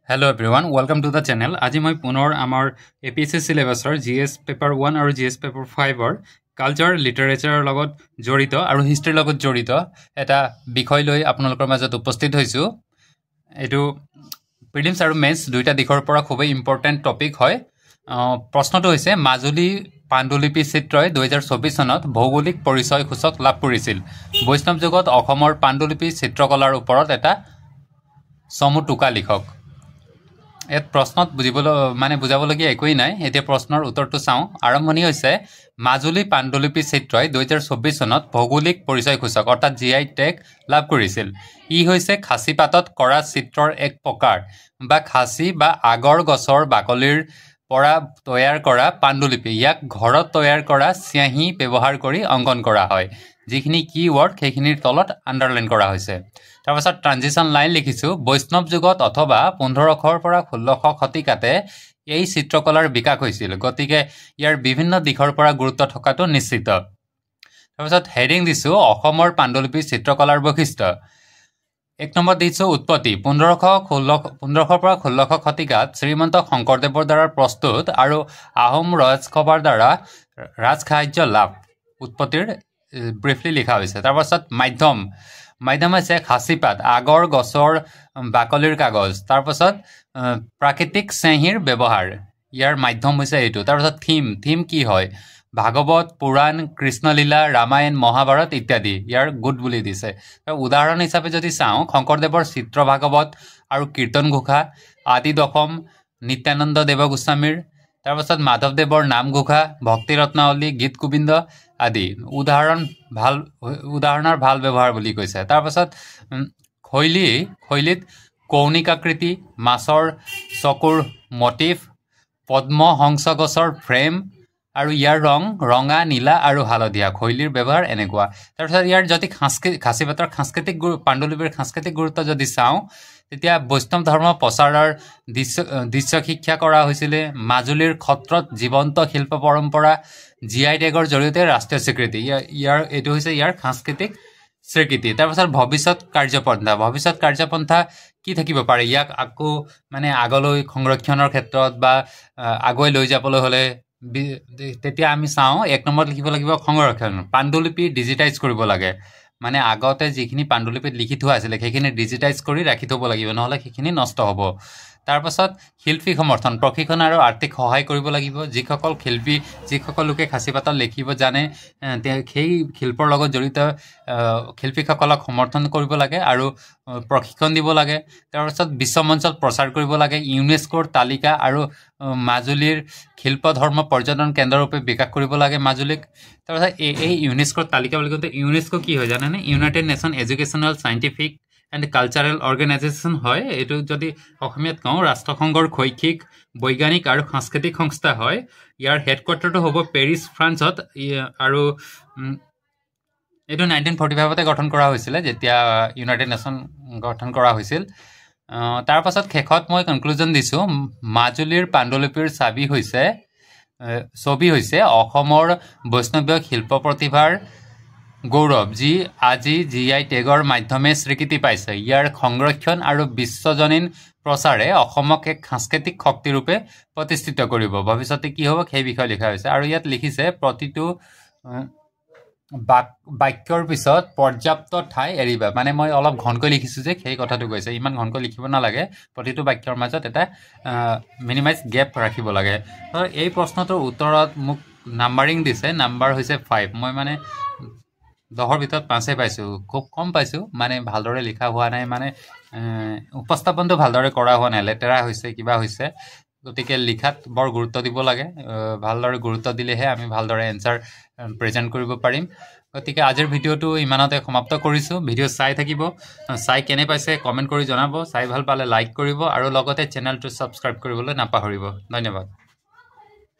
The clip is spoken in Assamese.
Hello everyone, welcome to the channel. আজি মই পুনৰ আমাৰ APSC syllabusৰ GS paper 1 আৰু GS paper 5ৰ কালচাৰ লিটাৰেচাৰৰ লগত জড়িত আৰু হিষ্ট্ৰীৰ লগত জড়িত এটা বিষয় লৈ আপোনালোকৰ মাজত উপস্থিত হৈছো। এটো প্ৰিলিমছ আৰু মেইনছ দুইটা দিশৰ পৰা খুবেই ইম্পৰ্টেন্ট টপিক হয়। প্ৰশ্নটো হৈছে মাজুলী পাণ্ডুলিপি চিত্ৰই 2024 চনত ভৌগোলিক পৰিচয় সূচক লাভ কৰিছিল। বৈষ্ণৱ যুগত অসমৰ পাণ্ডুলিপি চিত্ৰকলাৰ ওপৰত এটা চমু টুকা লিখক। এত প্ৰশ্নত বুজাবলগীয়া একোই নাই। এতিয়া প্ৰশ্নৰ উত্তৰটো চাওঁ। আৰম্ভণি হৈছে মাজুলী পাণ্ডুলিপি চিত্ৰই 2024 চনত ভৌগোলিক পৰিচয় সূচক অৰ্থাৎ GI টেগ লাভ কৰিছিল। ই হৈছে খাচী পাতত কৰা চিত্ৰৰ এক প্ৰকাৰ বা খাচী বা আগৰ গছৰ বাকলিৰ পৰা তৈয়াৰ কৰা পাণ্ডুলিপি। ইয়াক ঘৰত তৈয়াৰ কৰা চিয়াহী ব্যৱহাৰ কৰি অংকন কৰা হয়। যিখিনি কিৱৰ্ড সেইখিনিৰ তলত আণ্ডাৰলাইন কৰা হৈছে। তাৰপাছত ট্ৰানজিশ্যন লাইন লিখিছোঁ। বৈষ্ণৱ যুগত অথবা 1500 পৰা 1600 শতিকাতে এই চিত্ৰকলাৰ বিকাশ হৈছিল। গতিকে ইয়াৰ বিভিন্ন দিশৰ পৰা গুৰুত্ব থকাটো নিশ্চিত। তাৰপাছত হেডিং দিছোঁ অসমৰ পাণ্ডুলিপি চিত্ৰকলাৰ বৈশিষ্ট্য। 1 নম্বৰ দিছোঁ উৎপত্তি। 1500 পৰা 1600 শতিকাত শ্ৰীমন্ত শংকৰদেৱৰ দ্বাৰা প্ৰস্তুত আৰু আহোম ৰাজসভাৰ দ্বাৰা ৰাজসাহায্য লাভ উৎপত্তিৰ ব্ৰিফলি লিখা হৈছে। তাৰপাছত মাধ্যম হৈছে খাচীপাত আগৰ গছৰ বাকলিৰ কাগজ। তাৰপাছত প্ৰাকৃতিক চেঁহীৰ ব্যৱহাৰ ইয়াৰ মাধ্যম হৈছে এইটো। তাৰপাছত থিম কি হয়? ভাগৱত পুৰাণ কৃষ্ণলীলা ৰামায়ণ মহাভাৰত ইত্যাদি ইয়াৰ গোট বুলি দিছে। উদাহৰণ হিচাপে যদি চাওঁ শংকৰদেৱৰ চিত্ৰ ভাগৱত আৰু কীৰ্তন ঘোষা আদি দশম নিত্যানন্দ দেৱ গোস্বামীৰ। তাৰপাছত মাধৱদেৱৰ নামঘোষা ভক্তি ৰত্নাৱলী গীত গোবিন্দ আদি উদাহৰণৰ ভাল ব্যৱহাৰ বুলি কৈছে। তাৰপাছত শৈলীত কৌণিকাকৃতি মাছৰ চকুৰ মটিভ পদ্ম হংস গছৰ ফ্ৰেম আৰু ইয়াৰ ৰং ৰঙা নীলা আৰু হালধীয়া। শৈলীৰ ব্যৱহাৰ এনেকুৱা। তাৰপিছত ইয়াৰ যদি খাচীপাতৰ পাণ্ডুলিপিৰ সাংস্কৃতিক গুৰুত্ব যদি চাওঁ তেতিয়া বৈষ্ণৱ ধৰ্ম প্ৰচাৰৰ দৃশ্য শিক্ষা কৰা হৈছিলে। মাজুলীৰ ক্ষত্ৰত জীৱন্ত শিল্প পৰম্পৰা GI টেগৰ জৰিয়তে ৰাষ্ট্ৰীয় স্বীকৃতি। এইটো হৈছে ইয়াৰ সাংস্কৃতিক স্বীকৃতি। তাৰপাছত ভৱিষ্যত কাৰ্যপন্থা কি থাকিব পাৰে? ইয়াক আকৌ আগলৈ সংৰক্ষণৰ ক্ষেত্ৰত বা আগুৱাই লৈ যাবলৈ হ'লে তেতিয়া আমি চাওঁ 1 নম্বৰত লিখিব লাগিব সংৰক্ষণ। পাণ্ডুলিপি ডিজিটাইজ কৰিব লাগে। আগতে যিখিনি পাণ্ডুলিপিত লিখি থোৱা আছিলে সেইখিনি ডিজিটাইজ কৰি ৰাখি থ'ব লাগিব, নহ'লে সেইখিনি নষ্ট হ'ব। তাৰপাছত শিল্পী সমৰ্থন প্ৰশিক্ষণ আৰু আৰ্থিক সহায় কৰিব লাগিব। যিসকল লোকে খাচীপাতত লিখিব জানে সেই শিল্পৰ লগত জড়িত শিল্পীসকলক সমৰ্থন কৰিব লাগে আৰু প্ৰশিক্ষণ দিব লাগে। তাৰপাছত বিশ্বমঞ্চত প্ৰচাৰ কৰিব লাগে। ইউনেস্কোৰ তালিকা আৰু মাজুলীৰ শিল্প ধৰ্ম পৰ্যটন কেন্দ্ৰৰূপে বিকাশ কৰিব লাগে মাজুলীক। তাৰপাছত এই ইউনেস্কোৰ তালিকা বুলি কওঁতে ইউনেস্কো কি হয় জানেনে? United nation educational scientific and cultural organisation হয়। এইটো যদি অসমীয়াত কওঁ ৰাষ্ট্ৰসংঘৰ শৈক্ষিক বৈজ্ঞানিক আৰু সাংস্কৃতিক সংস্থা হয়। ইয়াৰ হেডকোৱাৰ্টাৰটো হ'ব পেৰিছ ফ্ৰান্সত আৰু এইটো 1945তে গঠন কৰা হৈছিলে যেতিয়া ইউনাইটেড নেশ্যন গঠন কৰা হৈছিল। তাৰপাছত শেষত মই কনক্লুজন দিছোঁ মাজুলীৰ পাণ্ডুলিপিৰ ছবি হৈছে অসমৰ বৈষ্ণৱীয় শিল্প প্ৰতিভাৰ গৌৰৱ যি আজি GI টেগৰ মাধ্যমে স্বীকৃতি পাইছে। ইয়াৰ সংৰক্ষণ আৰু বিশ্বজনীন প্ৰচাৰে অসমক এক সাংস্কৃতিক শক্তিৰূপে প্ৰতিষ্ঠিত কৰিব। ভৱিষ্যতে কি হ'ব সেই বিষয়ে লিখা হৈছে। আৰু ইয়াত লিখিছে প্ৰতিটো বাক্যৰ পিছত পৰ্যাপ্ত ঠাই এৰিবা। মই অলপ ঘনকৈ লিখিছোঁ যে সেই কথাটো কৈছে। ইমান ঘনকৈ লিখিব নালাগে। প্ৰতিটো বাক্যৰ মাজত এটা মিনিমাইজ গেপ ৰাখিব লাগে। এই প্ৰশ্নটোৰ উত্তৰত মোক নাম্বাৰিং দিছে। নাম্বাৰ হৈছে 5। মই 10ৰ ভিতৰত 5 পাইছোঁ। খুব কম পাইছোঁ। ভালদৰে লিখা হোৱা নাই, উপস্থাপনটো ভালদৰে কৰা হোৱা নাই, লেতেৰা হৈছে কিবা হৈছে। গতিকে লিখাত বৰ গুৰুত্ব দিব লাগে। ভালদৰে গুৰুত্ব দিলেহে আমি ভালদৰে এনচাৰ প্ৰেজেণ্ট কৰিব পাৰিম। গতিকে আজিৰ ভিডিঅ'টো ইমানতে সমাপ্ত কৰিছোঁ। ভিডিঅ' চাই থাকিব, চাই কেনে পাইছে কমেণ্ট কৰি জনাব। চাই ভাল পালে লাইক কৰিব আৰু লগতে চেনেলটো ছাবস্ক্ৰাইব কৰিবলৈ নাপাহৰিব। ধন্যবাদ।